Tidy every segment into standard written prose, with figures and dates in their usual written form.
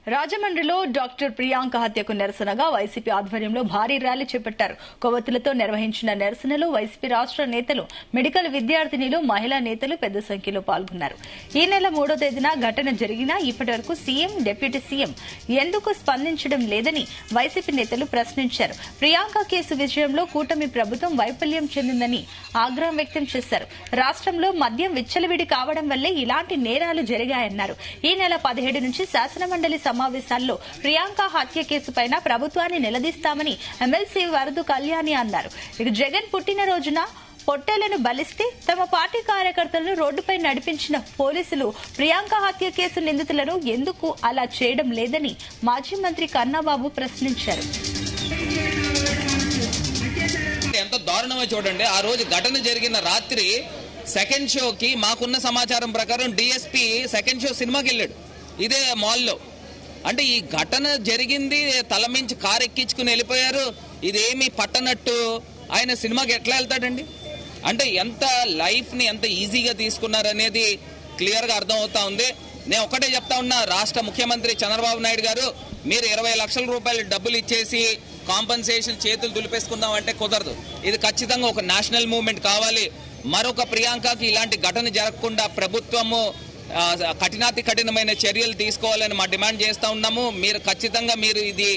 రాజమండ్రిలో డాక్టర్ ప్రియాంక హత్యకు నిరసనగా వైసీపీ ఆధ్వర్యంలో భారీ ర్యాలీ చేపట్టారు. కొవ్వొత్తులతో నిర్వహించిన నిరసనలో వైసీపీ రాష్ట్ర నేతలు, మెడికల్ విద్యార్థినిలు, మహిళా నేతలు పెద్ద సంఖ్యలో పాల్గొన్నారు. ఈ నెల 3వ తేదీన ఘటన జరిగినా ఇప్పటి వరకు సీఎం, డిప్యూటీ సీఎం ఎందుకు స్పందించడం లేదని వైసీపీ నేతలు ప్రశ్నించారు. ప్రియాంక కేసు విషయంలో కూటమి ప్రభుత్వం వైఫల్యం చెందిందని ఆగ్రహం వ్యక్తం చేశారు. రాష్ట్రంలో మద్యం విచ్చలవిడి కావడం వల్లే ఇలాంటి నేరాలు జరిగాయన్నారు. ఈ నెల 17 నుంచి శాసనమండలి సమావేశాల్లో ప్రియాంక హత్య కేసుపైన ప్రభుత్వాన్ని నిలదీస్తామని ఎమ్మెల్సీ వరదు కళ్యాణి అన్నారు. ఇక జగన్ పుట్టినరోజున పొట్టేలను బలిస్తే తమ పార్టీ కార్యకర్తలను రోడ్డుపై నడిపించిన పోలీసులు ప్రియాంక హత్య కేసు నిందితులను ఎందుకు అలా చేయడం లేదని మాజీ మంత్రి కన్నాబాబు ప్రశ్నించారు. ఎంత దారుణమో చూడండి. ఆ రోజు ఘటన జరిగిన రాత్రి సెకండ్ షోకి మాకున్న సమాచారం ప్రకారం డిఎస్పీ సెకండ్ షో సినిమాకి వెళ్ళాడు ఇదే మాల్లో. అంటే ఈ ఘటన జరిగింది, తల మించి కారు ఎక్కించుకుని వెళ్ళిపోయారు. ఇదేమి పట్టనట్టు ఆయన సినిమాకి ఎట్లా వెళ్తాడండి? అంటే ఎంత లైఫ్ని ఎంత ఈజీగా తీసుకున్నారనేది క్లియర్గా అర్థమవుతా ఉంది. నేను ఒకటే చెప్తా ఉన్నా, రాష్ట్ర ముఖ్యమంత్రి చంద్రబాబు నాయుడు గారు, మీరు 20 లక్షల రూపాయలు డబ్బులు ఇచ్చేసి కాంపన్సేషన్ చేతులు దులిపేసుకుందాం అంటే కుదరదు. ఇది ఖచ్చితంగా ఒక నేషనల్ మూవ్మెంట్ కావాలి. మరొక ప్రియాంకకి ఇలాంటి ఘటన జరగకుండా ప్రభుత్వము కఠినాతి కఠినమైన చర్యలు తీసుకోవాలని మా డిమాండ్ చేస్తూ ఉన్నాము. మీరు ఇది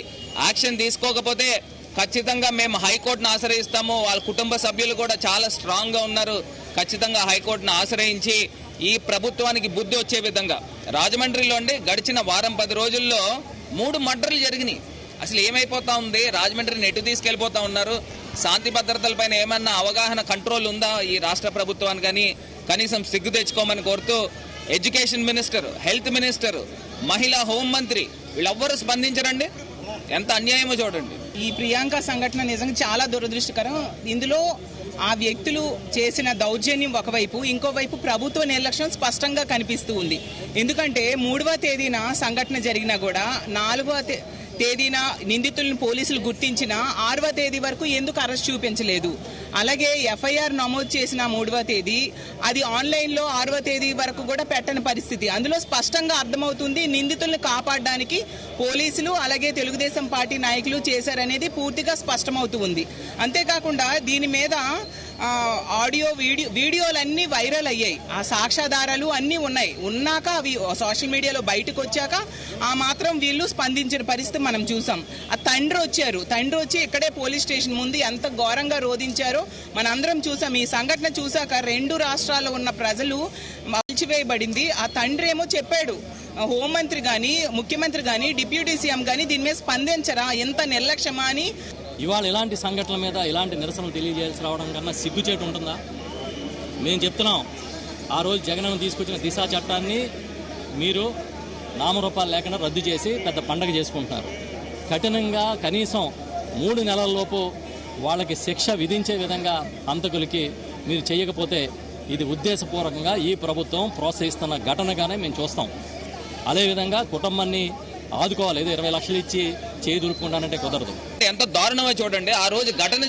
యాక్షన్ తీసుకోకపోతే ఖచ్చితంగా మేము హైకోర్టును ఆశ్రయిస్తాము. వాళ్ళ కుటుంబ సభ్యులు కూడా చాలా స్ట్రాంగ్గా ఉన్నారు. ఖచ్చితంగా హైకోర్టును ఆశ్రయించి ఈ ప్రభుత్వానికి బుద్ధి వచ్చే విధంగా రాజమండ్రిలో గడిచిన వారం 10 రోజుల్లో 3 మర్డర్లు జరిగినాయి. అసలు ఏమైపోతా ఉంది? రాజమండ్రిని ఎటు తీసుకెళ్లిపోతా ఉన్నారు? శాంతి భద్రతలపైన ఏమన్నా అవగాహన, కంట్రోల్ ఉందా ఈ రాష్ట్ర ప్రభుత్వానికి? కానీ కనీసం సిగ్గు తెచ్చుకోమని కోరుతూ ఎడ్యుకేషన్ మినిస్టర్, హెల్త్ మినిస్టర్, మహిళా హోంమంత్రి వీళ్ళెవ్వరూ స్పందించరండి. ఎంత అన్యాయమో చూడండి. ఈ ప్రియాంక సంఘటన నిజంగా చాలా దురదృష్టకరం. ఇందులో ఆ వ్యక్తులు చేసిన దౌర్జన్యం ఒకవైపు, ఇంకోవైపు ప్రభుత్వ నిర్లక్ష్యం స్పష్టంగా కనిపిస్తూ ఉంది. ఎందుకంటే 3వ తేదీన సంఘటన జరిగినా కూడా 4వ తేదీన నిందితులను పోలీసులు గుర్తించిన 6వ తేదీ వరకు ఎందుకు అరెస్ట్ చూపించలేదు? అలాగే ఎఫ్ఐఆర్ నమోదు చేసిన 3వ తేదీ అది ఆన్లైన్లో 6వ తేదీ వరకు కూడా పెట్టని పరిస్థితి. అందులో స్పష్టంగా అర్థమవుతుంది నిందితులను కాపాడడానికి పోలీసులు అలాగే తెలుగుదేశం పార్టీ నాయకులు చేశారనేది పూర్తిగా స్పష్టమవుతూ ఉంది. అంతేకాకుండా దీని మీద ఆడియో వీడియోలన్నీ వైరల్ అయ్యాయి. ఆ సాక్ష్యాధారాలు అన్నీ ఉన్నాక అవి సోషల్ మీడియాలో బయటకు వచ్చాక ఆ మాత్రం వీళ్ళు స్పందించిన పరిస్థితి మనం చూసాం. ఆ తండ్రి వచ్చి ఇక్కడే పోలీస్ స్టేషన్ ముందు ఎంత ఘోరంగా రోధించారో మనందరం చూసాం. ఈ సంఘటన చూసాక 2 రాష్ట్రాల్లో ఉన్న ప్రజలు మలిచివేయబడింది. ఆ తండ్రి ఏమో చెప్పాడు, హోంమంత్రి కానీ, ముఖ్యమంత్రి కానీ, డిప్యూటీ సీఎం కానీ దీని మీద స్పందించరా, ఎంత నిర్లక్ష్యమా అని. ఇవాళ ఇలాంటి సంఘటనల మీద ఇలాంటి నిరసనలు తెలియజేయాల్సి రావడం కన్నా సిగ్గుచేటు ఉంటుందా? మేము చెప్తున్నాం, ఆ రోజు జగన్ తీసుకొచ్చిన దిశా చట్టాన్ని మీరు నామరూపాలు లేకుండా రద్దు చేసి పెద్ద పండగ చేసుకుంటున్నారు. కఠినంగా కనీసం 3 నెలల్లోపు వాళ్ళకి శిక్ష విధించే విధంగా హంతకులకి మీరు చేయకపోతే ఇది ఉద్దేశపూర్వకంగా ఈ ప్రభుత్వం ప్రోత్సహిస్తున్న ఘటనగానే మేము చూస్తాం. అదేవిధంగా కుటుంబాన్ని ఆదుకోవాలి. ఏదో 20 లక్షలు ఇచ్చి చేయి దులుపుకుంటానంటే కుదరదు. ఎంత దారుణమో చూడండి. ఆ రోజు ఘటన